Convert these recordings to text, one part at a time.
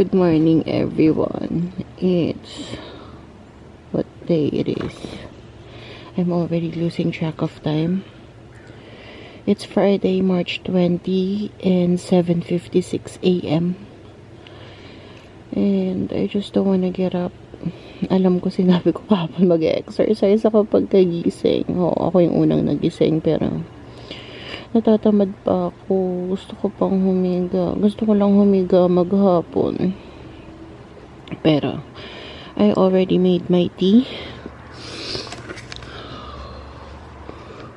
Good morning, everyone. It's what day it is. I'm already losing track of time. It's Friday, March 20 and 7:56 a.m. And I just don't wanna get up. Alam ko sinabi ko kahapon mag-exercise ako pagkagising. Oo, ako yung unang nagising pero natatamad pa ako. Gusto ko pang humiga. Gusto ko lang humiga maghapon. Pero I already made my tea.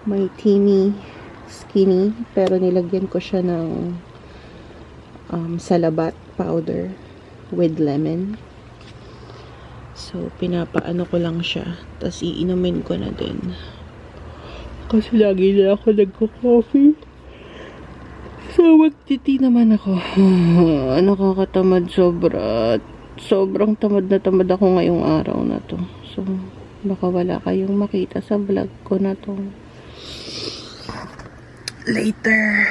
My teeny skinny. Pero nilagyan ko siya ng salabat powder with lemon. So, pinapaano ko lang siya. Tapos iinumin ko na din. Kasi lagi na ako nagko-coffee. So, magtiti naman ako. Nakakatamad sobra. Sobrang tamad na tamad ako ngayong araw na to. So, baka wala kayong makita sa vlog ko na to. Later.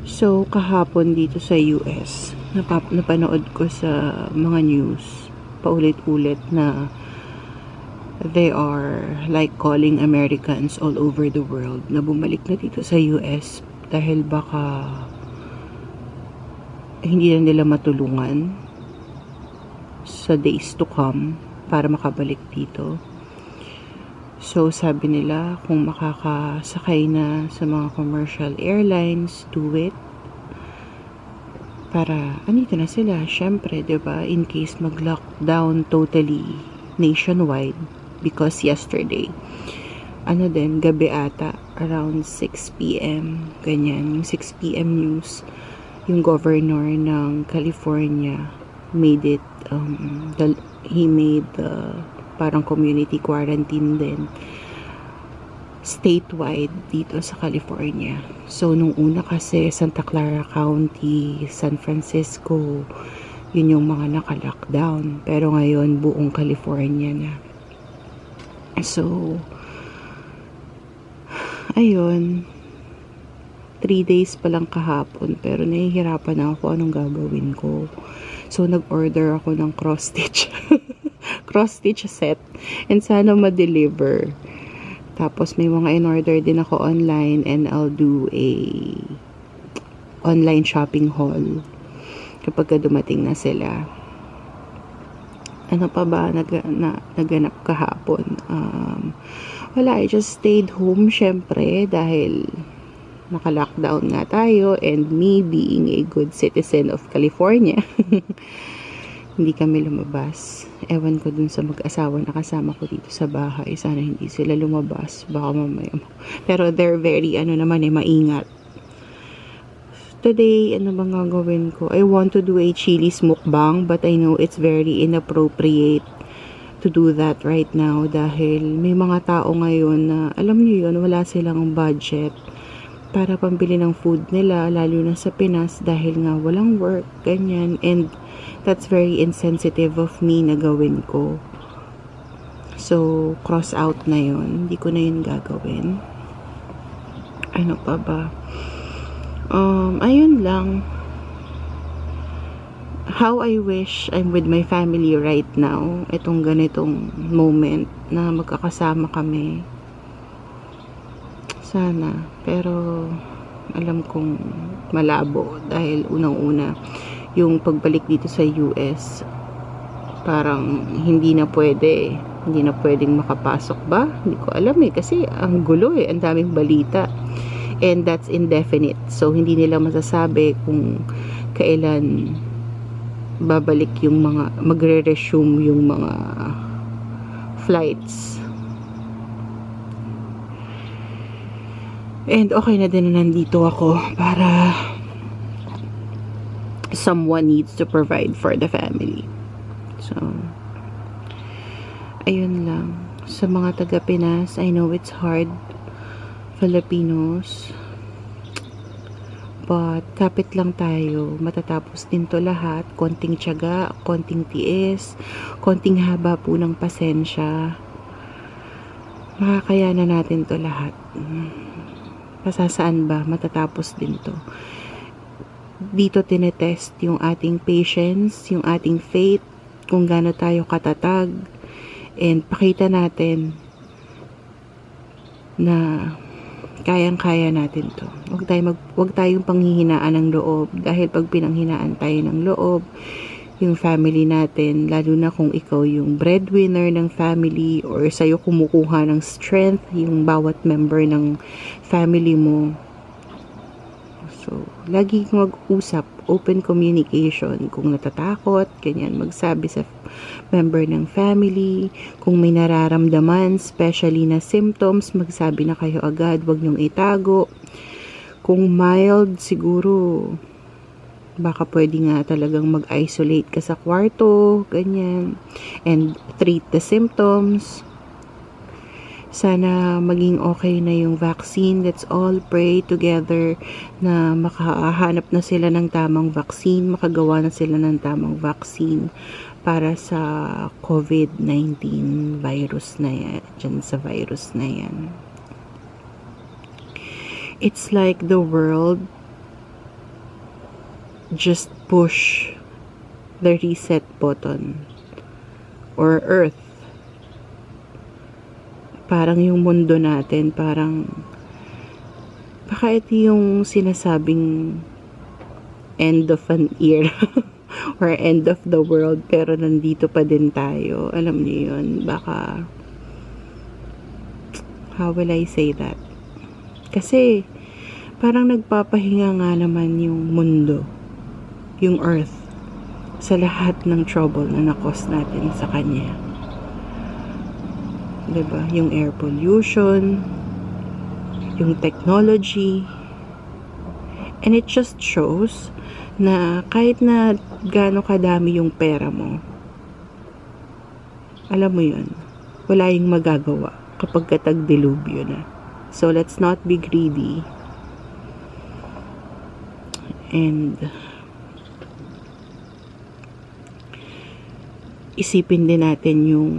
So, kahapon dito sa US, napanood ko sa mga news, paulit-ulit na they are like calling Americans all over the world na bumalik na dito sa US dahil baka hindi na nila matulungan sa days to come para makabalik dito. So, sabi nila, kung makakasakay na sa mga commercial airlines, do it. Para, andito na sila, syempre, diba? In case mag-lockdown totally nationwide. Because yesterday, gabi ata, around 6 p.m. Ganyan, yung 6 p.m. news, yung governor ng California made it, he made parang community quarantine din statewide dito sa California. So, nung una kasi Santa Clara County, San Francisco, yun yung mga naka-lockdown. Pero ngayon, buong California na. So, ayun, 3 days pa lang kahapon, pero nahihirapan na ako anong gagawin ko. So, nag-order ako ng cross-stitch. Cross-stitch set. And sana ma-deliver. Tapos, may mga in-order din ako online and I'll do a online shopping haul kapag dumating na sila. Ano pa ba naganap kahapon? Wala, I just stayed home syempre dahil naka-lockdown nga tayo and me being a good citizen of California. Hindi kami lumabas. Ewan ko dun sa mag-asawa na kasama ko dito sa bahay. Sana hindi sila lumabas. Baka mamaya. Pero they're very, maingat. Today, ano bang gagawin ko? I want to do a chili mukbang, but I know it's very inappropriate to do that right now dahil may mga tao ngayon na, alam niyo yun, wala silang budget para pambili ng food nila, lalo na sa Pinas dahil nga walang work, ganyan. And that's very insensitive of me na gawin ko. So, cross out na yun. Hindi ko na yun gagawin. Ano pa ba? Ayun lang. How I wish I'm with my family right now. Itong ganitong moment na magkakasama kami. Sana. Pero, alam kong malabo. Dahil unang-una, yung pagbalik dito sa US, parang hindi na pwedeng makapasok ba? Hindi ko alam kasi ang gulo ang daming balita. And that's indefinite. So, hindi nila masasabi kung kailan babalik yung mga, magre-resume yung mga flights. And okay na din na nandito ako para someone needs to provide for the family. So, ayun lang. Sa mga taga-Pinas, I know it's hard. Filipinos. But, kapit lang tayo. Matatapos din to lahat. Konting tiyaga, konting tiis, konting haba po ng pasensya. Makakayanan natin to lahat. Pasasaan ba? Matatapos din to. dito tinetest yung ating patience, yung ating faith, kung gaano tayo katatag, and pakita natin na kayang-kaya natin to. Huwag tayong panghihinaan ng loob, dahil pag pinanghinaan tayo ng loob, yung family natin, lalo na kung ikaw yung breadwinner ng family or sa'yo kumukuha ng strength yung bawat member ng family mo. So, lagi mag-usap, open communication. Kung natatakot, ganyan, magsabi sa member ng family. Kung may nararamdaman, especially na symptoms, magsabi na kayo agad, wag niyong itago. Kung mild, siguro baka pwede nga talagang mag-isolate ka sa kwarto, ganyan, and treat the symptoms. Sana maging okay na yung vaccine. Let's all pray together na makahanap na sila ng tamang vaccine, makagawa na sila ng tamang vaccine para sa COVID-19 virus na yan, dyan sa virus na yan. It's like the world just push the reset button, or earth. Parang yung mundo natin, parang baka ito yung sinasabing end of an era or end of the world, pero nandito pa din tayo. Alam niyo yun, baka, how will I say that? Kasi parang nagpapahinga nga naman yung mundo, yung earth, sa lahat ng trouble na nakos natin sa kanya. Diba? Yung air pollution, yung technology, and it just shows na kahit na gaano kadami yung pera mo, alam mo yun, wala yung magagawa kapag katag-dilubyo na. So let's not be greedy, and isipin din natin yung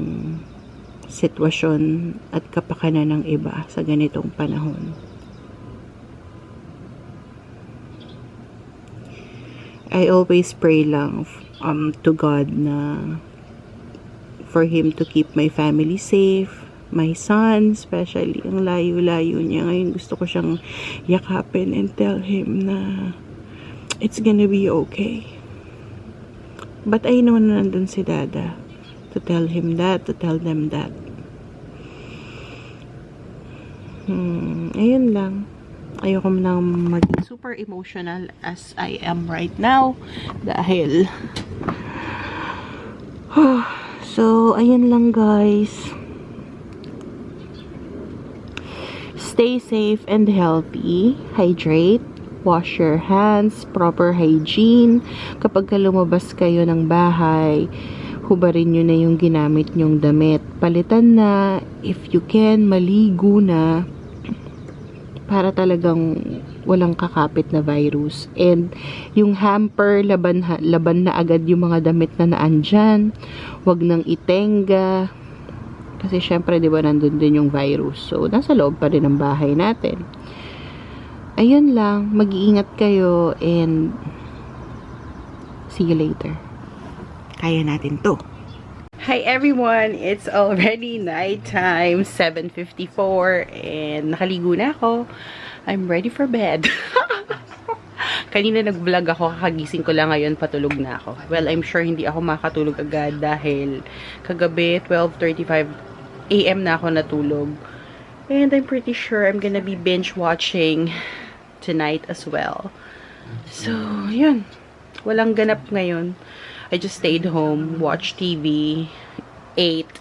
sitwasyon at kapakanan ng iba sa ganitong panahon. I always pray lang to God na for Him to keep my family safe, my son especially, ang layo-layo niya. Ngayon gusto ko siyang yakapin and tell him na it's gonna be okay. But I know na nandun si Dada to tell him that, to tell them that. Ayun lang. Ayoko nang maging super emotional as I am right now. Dahil so, ayun lang guys. Stay safe and healthy. Hydrate. Wash your hands, proper hygiene. Kapag lumabas kayo ng bahay, hubarin nyo na yung ginamit nyong damit. Palitan na, if you can, maligo na, para talagang walang kakapit na virus. And yung hamper, laban na agad yung mga damit na naandyan. Huwag nang itenga. Kasi syempre, di ba, nandun din yung virus. So, nasa loob pa rin ng bahay natin. Ayun lang, mag-iingat kayo and see you later. Kaya natin to. Hi everyone! It's already nighttime, 7:54, and nakaligo na ako. I'm ready for bed. Kanina nag-vlog ako, kakagising ko lang, ngayon patulog na ako. Well, I'm sure hindi ako makatulog agad dahil kagabi 12:35 AM na ako natulog. And I'm pretty sure I'm gonna be binge watching tonight as well. So, yun. Walang ganap ngayon. I just stayed home, watched TV, ate.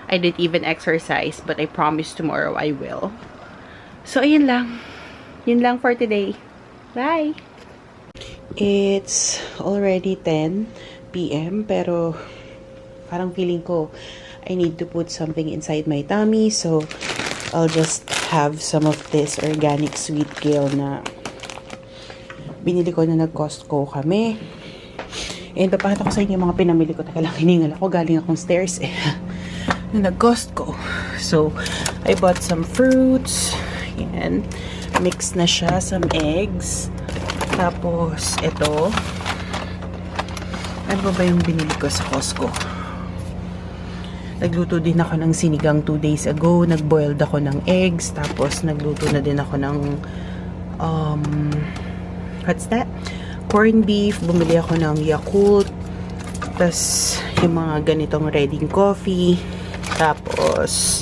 I didn't even exercise, but I promise tomorrow I will. So, ayun lang. Yun lang for today. Bye! It's already 10 PM, pero parang feeling ko I need to put something inside my tummy, so I'll just have some of this organic sweet kale na binili ko na nag-Costco kami. And papakita ko sa inyo yung mga pinamili ko. Teka lang, hiningal ako. Galing akong stairs eh. Na nag-Costco. So, I bought some fruits. Yan. Mix na siya. Some eggs. Tapos, ito. Ano ba yung binili ko sa Costco? Nagluto din ako ng sinigang 2 days ago. Nagboiled ako ng eggs. Tapos, nagluto na din ako ng what's that? Corned beef. Bumili ako ng Yakult. Tapos, yung mga ganitong ready coffee. Tapos,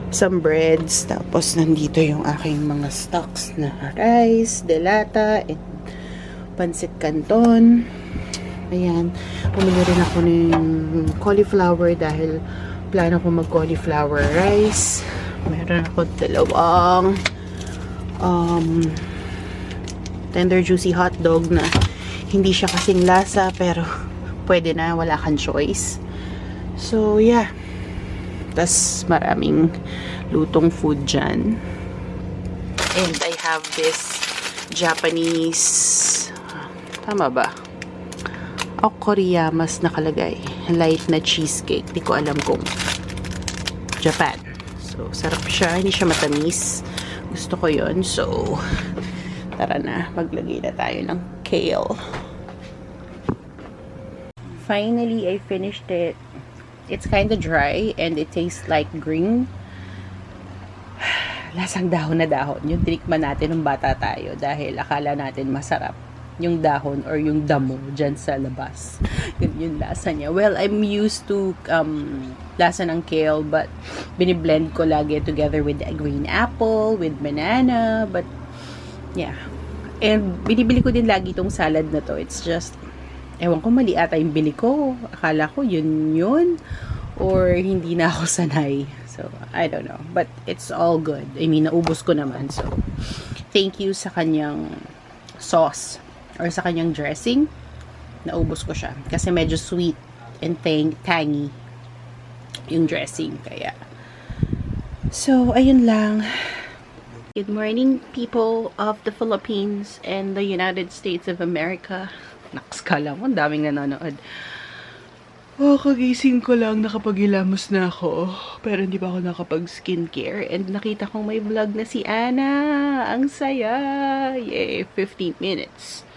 some breads. Tapos, nandito yung aking mga stocks na rice, delata, and pancit canton. Ayan. Bumili rin ako ng cauliflower dahil plano ko mag-cauliflower rice. Meron ako dalawang tender juicy hot dog na hindi siya kasing lasa pero pwede na, wala kang choice. So, yeah. Tas maraming lutong food dyan. And I have this Japanese, tama ba? Okoriyamas nakalagay. Light na cheesecake. Di ko alam kung Japan. So, sarap siya. Hindi siya matamis. Gusto ko yon. So, tara na. Maglagay na tayo ng kale. Finally, I finished it. It's kind of dry and it tastes like green. Lasang dahon na dahon. Yung tinikman natin nung bata tayo dahil akala natin masarap yung dahon or yung damo dyan sa labas. Yun yung lasa niya. Well, I'm used to lasa ng kale but biniblend ko lagi together with green apple, with banana, but yeah. And binibili ko din lagi itong salad na to. It's just, ewan ko, mali ata yung bili ko. Akala ko yun or hindi na ako sanay. So, I don't know. But it's all good. I mean, naubos ko naman. So, thank you sa kanyang sauce or sa kanyang dressing. Naubos ko siya. Kasi medyo sweet and tangy yung dressing. Kaya, so, ayun lang. Good morning, people of the Philippines and the United States of America. Naks ka lang. Ang daming nanonood. Oh, kagising ko lang, nakapaghilamos na ako. Pero hindi pa ako nakapag-skincare. And nakita kong may vlog na si Anna. Ang saya! Yay! 15 minutes.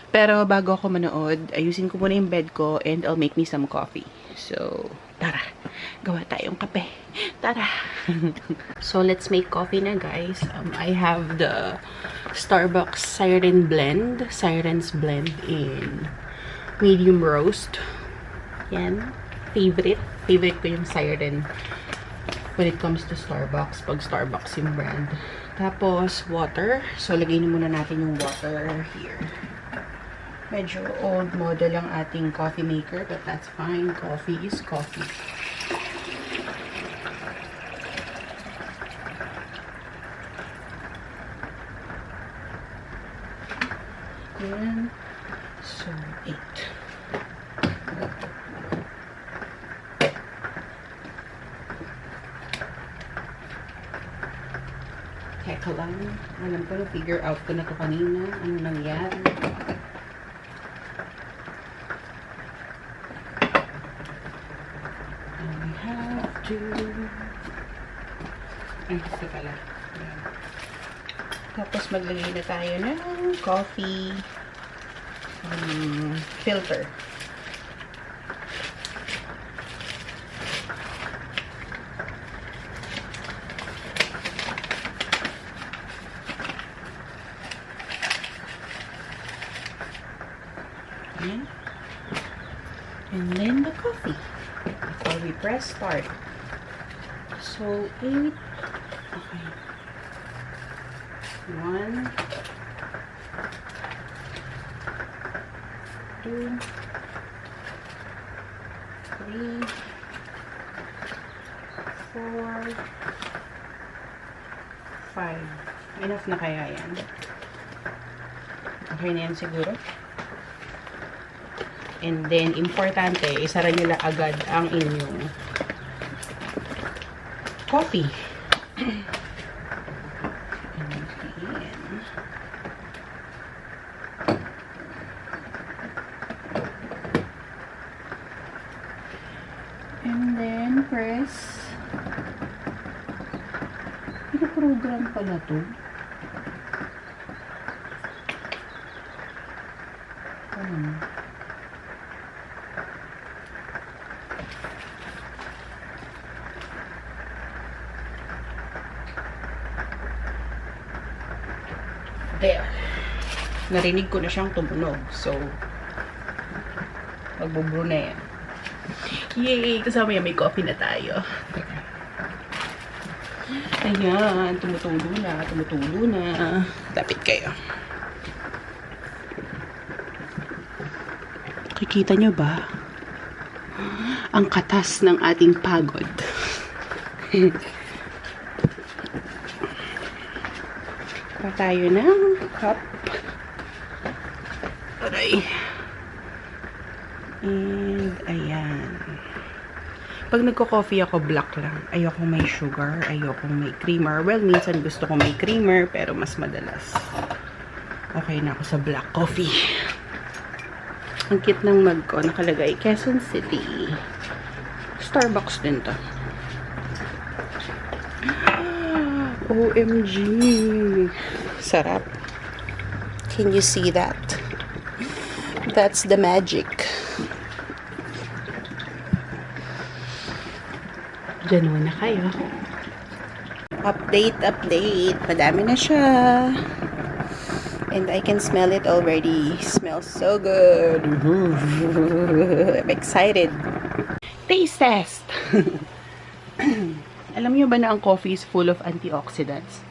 Pero bago ako manood, ayusin ko muna yung bed ko and I'll make me some coffee. So, tara. Gawa tayong kape. Tara! So, let's make coffee na, guys. I have the Starbucks Siren's Blend in medium roast. Yan. Favorite ko yung Siren when it comes to Starbucks. Pag Starbucks yung brand. Tapos, water. So, lagay na muna natin yung water here. Medyo old model ang ating coffee maker, but that's fine. Coffee is coffee. Yan. So, 8. Teka lang. Alam ko na, figure out ko na to kanina. Ano nangyari? I have to... Ay, ito pala. Ayan. Tapos maglagay na tayo ng coffee filter. Ayan. And then the coffee before we press start. So 8. Okay. 1, 2, 3, 4, 5. Enough na kaya yan? Okay na yan siguro. And then, importante, isara nyo lang agad ang inyong coffee. And then, press. Pinaprogram pala to. Narinig ko na siyang tumunog. So, magbubrew na yan. Yay! Kasama yan, may coffee na tayo. Ayan, tumutulo na, tumutulo na. Tapit kayo. Kikita nyo ba? Ang katas ng ating pagod. Pa tayo ng cup. Aray. And, ayan. Pag nagko-coffee ako, black lang. Ayokong may sugar, ayokong may creamer. Well, minsan gusto ko may creamer, pero mas madalas. Okay na ako sa black coffee. Ang cute ng mug ko, nakalagay, Quezon City. Starbucks din to. OMG! Sarap. Can you see that? That's the magic. Diyan na kayo. Update, update. Madami na siya. And I can smell it already. Smells so good. I'm excited. Taste test! Alam niyo ba na ang coffee is full of antioxidants?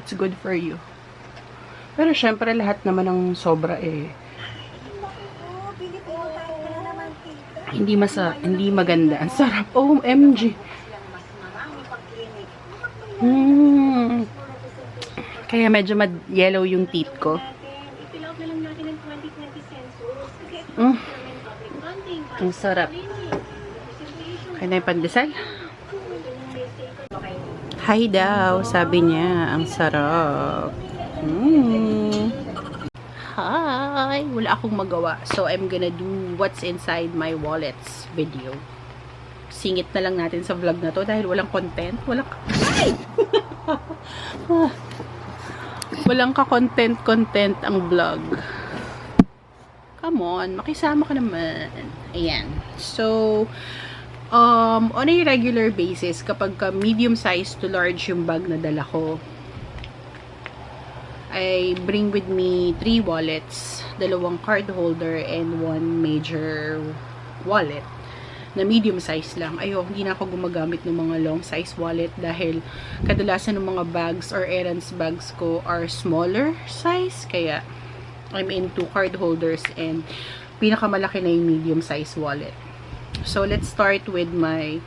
It's good for you. Pero syempre lahat naman ng sobra hindi maganda. Ang sarap. OMG. Kaya medyo yellow yung teeth ko. Ang sarap. Kaya na yung pandesal. Hi daw, sabi niya. Ang sarap. Hi! Wala akong magawa. So, I'm gonna do what's inside my wallets video. Singit na lang natin sa vlog na to dahil walang content. Walang ka-content ang vlog. Come on, makisama ka naman. Ayan. So, on a regular basis, kapag medium size to large yung bag na dala ko, I bring with me 3 wallets, 2 card holder, and 1 major wallet na medium size lang. Hindi na ako gumagamit ng mga long size wallet dahil kadalasan ng mga bags or errands bags ko are smaller size. Kaya I'm into card holders and pinakamalaki na yung medium size wallet. So let's start with my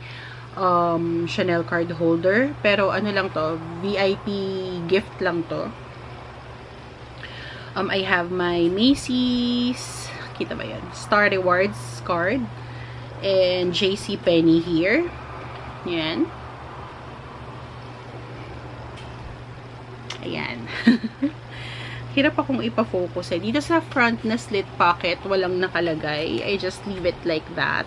Chanel card holder. Pero ano lang to, VIP gift lang to. I have my Macy's, kita ba yan? Star Rewards card. And JCPenney here. Yan. Ayan. Hirap akong ipa-focus eh. Dito sa front na slit pocket, walang nakalagay. I just leave it like that.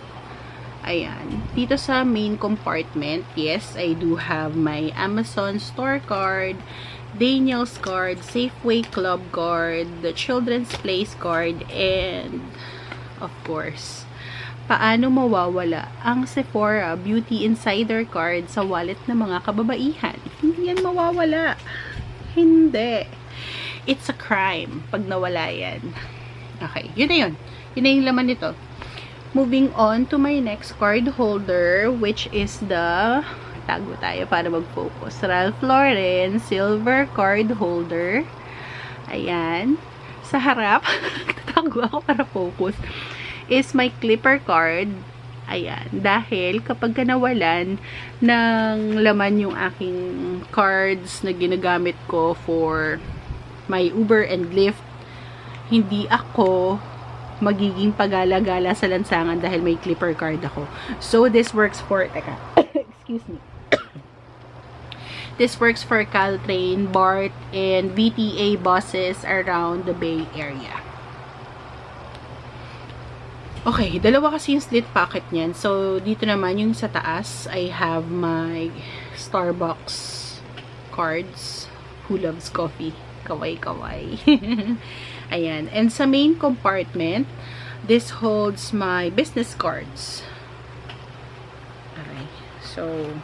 Ayan. Dito sa main compartment, yes, I do have my Amazon store card, Daniel's card, Safeway Club card, the Children's Place card, and of course, paano mawawala ang Sephora Beauty Insider card sa wallet ng mga kababaihan? Hindi yan mawawala. Hindi. It's a crime pag nawala yan. Okay, yun na yun. Yun na yung laman nito. Moving on to my next card holder, which is the, tago tayo para mag-focus, Ralph Lauren silver card holder. Ayan. Sa harap, tago ako para focus, is my clipper card. Ayan. Dahil kapag nawalan ng laman yung aking cards na ginagamit ko for my Uber and Lyft, hindi ako magiging pagala-gala sa lansangan dahil may clipper card ako. So, this works for, excuse me. This works for Caltrain, BART, and VTA buses around the Bay Area. Okay, dalawa kasi yung slit pocket niyan. So, dito naman yung sa taas, I have my Starbucks cards. Who loves coffee? Kaway-kaway. Ayan. And sa main compartment, this holds my business cards. Okay. So,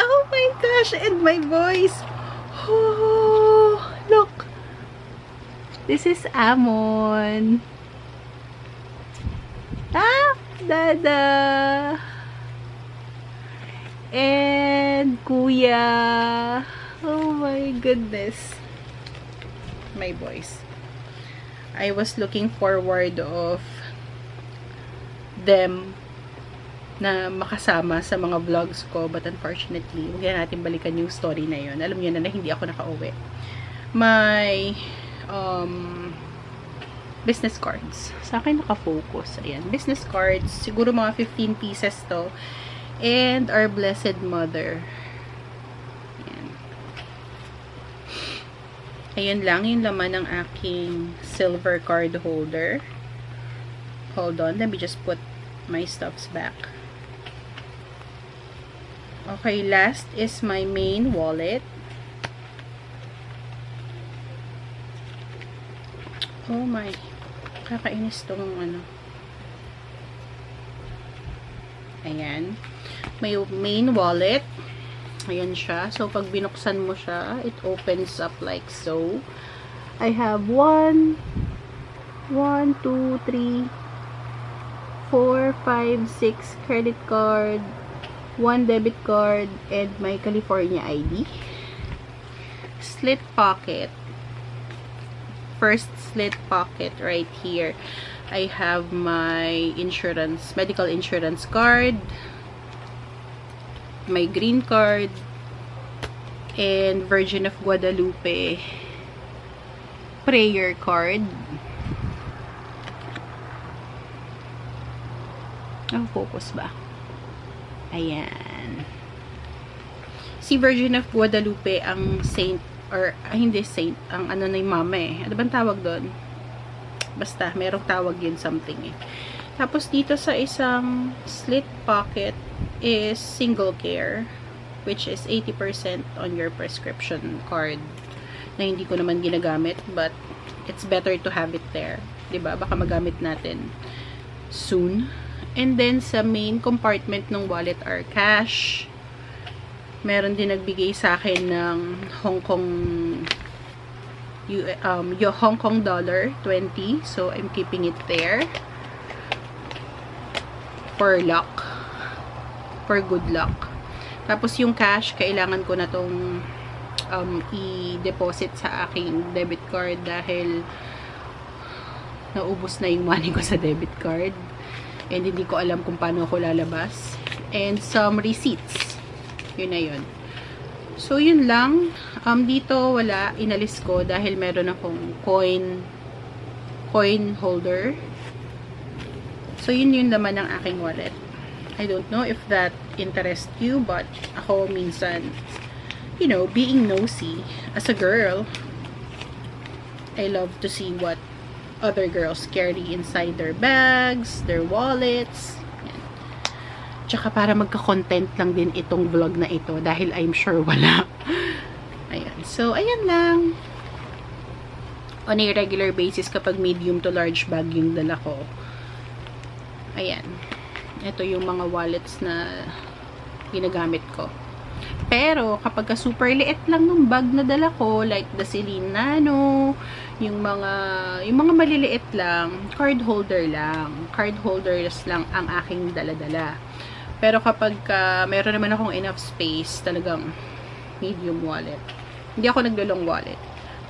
oh my gosh! And my voice! Oh, Look! This is Amon. Ah! Dada! And Kuya. Oh my goodness. My boys. I was looking forward of them na makasama sa mga vlogs ko, but unfortunately, huwag na natin balikan yung story na yun. Alam niyo na hindi ako nakauwi. My business cards. Sa akin nakafocus. Ayan, business cards. Siguro mga 15 pieces to. And our Blessed Mother. Ayan. Ayan lang yung laman ng aking silver card holder. Hold on, let me just put my stuffs back. Okay, last is my main wallet. Oh my, kakainis tong ano. Ayan. May main wallet. Ayan siya. So, pag binuksan mo siya, it opens up like so. I have 1, 2, 3, 4, 5, 6 credit card, 1 debit card, and my California ID. Slit pocket. First slit pocket right here. I have my insurance, medical insurance card, my green card, and Virgin of Guadalupe prayer card. Ang focus ba? Ayan. Si Virgin of Guadalupe ang saint, or hindi saint, ang ano na yung mama eh. Ano bang tawag doon? Basta, merong tawag yun something eh. Tapos dito sa isang slit pocket is single care, which is 80% on your prescription card na hindi ko naman ginagamit, but it's better to have it there. Diba? Baka magamit natin soon. And then, sa main compartment ng wallet are cash. Meron din nagbigay sa akin ng Hong Kong dollar 20. So, I'm keeping it there. For luck. For good luck. Tapos, yung cash, kailangan ko na tong i-deposit sa aking debit card dahil naubos na yung money ko sa debit card. And hindi ko alam kung paano ako lalabas. And some receipts. Yun na yun. So, yun lang. Dito, wala. Inalis ko dahil meron akong coin holder. So, yun yung laman ng aking wallet. I don't know if that interests you, but ako minsan, you know, being nosy as a girl, I love to see what other girls carry inside their bags, their wallets. Yan. Tsaka para magka-content lang din itong vlog na ito dahil I'm sure wala. Ayan. So, ayan lang. On a regular basis kapag medium to large bag yung dala ko. Ayan. Ito yung mga wallets na ginagamit ko. Pero, kapag ka super liit lang ng bag na dala ko, like the Celine Nano, yung mga maliliit lang, card holder lang. Card holders lang ang aking dala-dala. Pero kapag meron naman akong enough space, talagang medium wallet. Hindi ako naglalong wallet.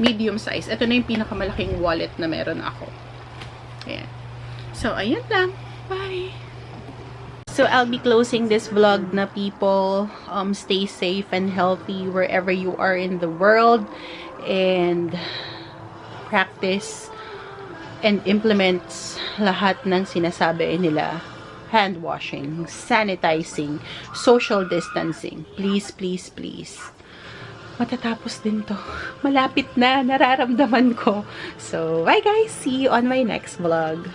Medium size. Ito na yung pinakamalaking wallet na meron ako. Ayan. So, ayan lang. Bye! So, I'll be closing this vlog na people. Stay safe and healthy wherever you are in the world. And practice and implement lahat ng sinasabi nila. Hand washing, sanitizing, social distancing. Please, please, please. Matatapos din to. Malapit na, nararamdaman ko. So, bye guys. See you on my next vlog.